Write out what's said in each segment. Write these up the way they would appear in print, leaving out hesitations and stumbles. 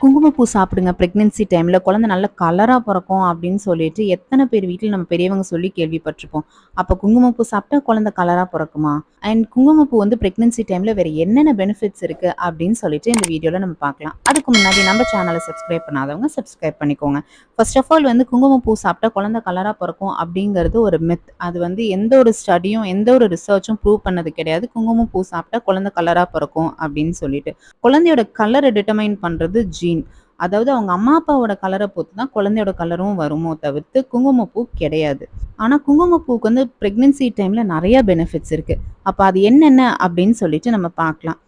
குங்குமப்பூ சாப்பிடுங்க பிரெக்னன்சி டைம்ல குழந்தை நல்ல கலரா பொறக்கும் அப்படின்னு சொல்லிட்டு எத்தனை பேர் வீட்டில் நம்ம பெரியவங்க சொல்லி கேள்விப்பட்டிருப்போம். அப்ப குங்குமப்பூ சாப்பிட்டா குழந்தை கலரா பொறக்குமா? அண்ட் குங்குமப்பூ வந்து பிரெக்னன்சி டைம்ல வேற என்னென்ன பெனிஃபிட்ஸ் இருக்கு அப்படின்னு சொல்லிட்டு இந்த வீடியோல நம்ம பார்க்கலாம். அதுக்கு முன்னாடி நம்ம சேனலை சப்ஸ்கிரைப் பண்ணாதவங்க சப்ஸ்கிரைப் பண்ணிக்கோங்க. ஃபர்ஸ்ட் ஆஃப் ஆல் வந்து குங்குமப்பூ சாப்பிட்டா குழந்தை கலரா பொறக்கும் அப்படிங்கிறது ஒரு மித். அது வந்து எந்த ஒரு ஸ்டடியும் எந்த ஒரு ரிசர்ச்சும் ப்ரூவ் பண்ணது கிடையாது. குங்குமப்பூ சாப்பிட்டா குழந்தை கலரா பொறக்கும் அப்படின்னு சொல்லிட்டு. குழந்தையோட கலரை டிட்டர்மைன் பண்றது ஜீன். அதாவது அவங்க அம்மா அப்பாவோட கலரை பொறுத்து தான் குழந்தையோட கலரும் வருமோ தவிர்த்து குங்குமப்பூ கிடையாது. ஆனா குங்குமப்பூக்கு வந்து பிரெக்னன்சி டைம்ல நிறைய பெனிஃபிட்ஸ் இருக்கு. அப்ப அது என்னென்ன அப்படின்னு சொல்லிட்டு நம்ம பார்க்கலாம்.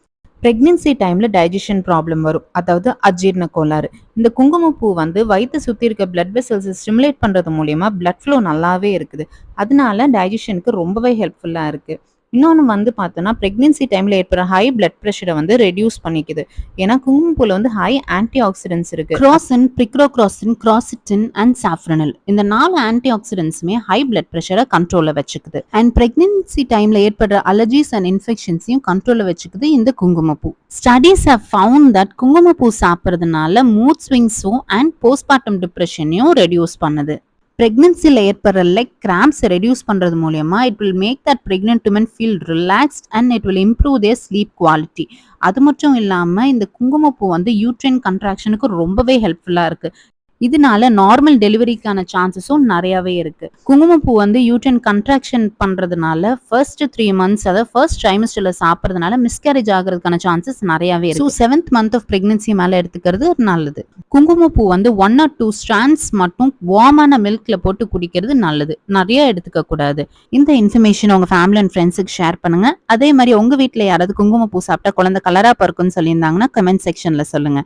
பிரெக்னன்சி டைம்ல டைஜஷன் ப்ராப்ளம் வரும், அதாவது அஜீரண கோளாறு. இந்த குங்குமப்பூ வந்து வயிற்று சுத்தி இருக்க பிளட் வெசல்ஸ் ஸ்டிமுலேட் பண்றது மூலியமா பிளட் ஃப்ளோ நல்லாவே இருக்குது. அதனால டைஜஷனுக்கு ரொம்பவே ஹெல்ப்ஃபுல்லா இருக்கு. இன்னொன்று வந்து பார்த்தோன்னா பிரெக்னன்சி டைமில் ஏற்படுற ஹை பிளட் ப்ரெஷரை வந்து ரெடியூஸ் பண்ணிக்குது. ஏன்னா குங்குமப்பூவில் வந்து ஹை ஆன்டி ஆக்சிடென்ட்ஸ் இருக்கு. கிராசின், பிரிக்ரோக்ராசின், கிராசிட்டின் அண்ட் சாஃப்ரனல் இந்த 4 ஆன்டி ஆக்சிடென்ட்ஸுமே ஹை பிளட் ப்ரெஷரை கண்ட்ரோலில் வச்சுக்குது. அண்ட் பிரெக்னன்சி டைமில் ஏற்படுற அலர்ஜிஸ் அண்ட் இன்ஃபெக்ஷன்ஸையும் கண்ட்ரோலில் வச்சுக்குது இந்த குங்குமப்பூ. ஸ்டடீஸ் ஹவ் ஃபவுண்ட் தட் குங்குமப்பூ சாப்பிட்றதுனால மூட் ஸ்விங்ஸும் அண்ட் போஸ்ட்மார்ட்டம் டிப்ரெஷனையும் ரெடியூஸ் பண்ணுது. பிரெக்னன்சியில் ஏற்படுற லெக் கிராம்ப்ஸ் ரெடியூஸ் பண்ணுறது மூலயமா it will make that pregnant woman feel relaxed and it will improve their sleep quality. அது மட்டும் இல்லாமல் இந்த குங்குமப்பூ வந்து யூட்ரைன் கன்ட்ராக்ஷனுக்கு ரொம்பவே ஹெல்ப்ஃபுல்லாக இருக்குது. இதனால நார்மல் டெலிவரிக்கான சான்சஸும் நிறையவே இருக்கு. குங்குமப்பூ வந்து யூட்ரைன் கன்ட்ராக்ஷன் பண்றதுனால ஃபர்ஸ்ட் 3 months அதாவது ஃபர்ஸ்ட் ட்ரைமஸ்டர்ல சாப்பிட்றதுனால மிஸ்கேரேஜ் ஆகிறதுக்கான சான்சஸ் நிறையவே இருக்கு. So 7th month of pregnancy மேல எடுத்துக்கிறது நல்லது. குங்குமப்பூ வந்து 1 or 2 strands மட்டும் வார்மான மில்க்ல போட்டு குடிக்கிறது நல்லது, நிறைய எடுத்துக்க கூடாது. இந்த இன்ஃபர்மேஷன் உங்க ஃபேமிலி அண்ட் ஃப்ரெண்ட்ஸுக்கு ஷேர் பண்ணுங்க. அதே மாதிரி உங்க வீட்டில் யாராவது குங்குமப்பூ சாப்பிட்டா குழந்தை கலரா பறக்கும்னு சொல்லியிருந்தாங்கன்னா கமெண்ட் செக்ஷன்ல சொல்லுங்க.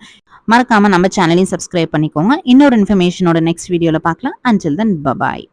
மறக்காம நம்ம சேனலையும் சப்ஸ்கிரைப் பண்ணிக்கோங்க. இன்னொரு இன்ஃபர்மேஷனோட நெக்ஸ்ட் வீடியோல பார்க்கலாம். Until then, bye bye.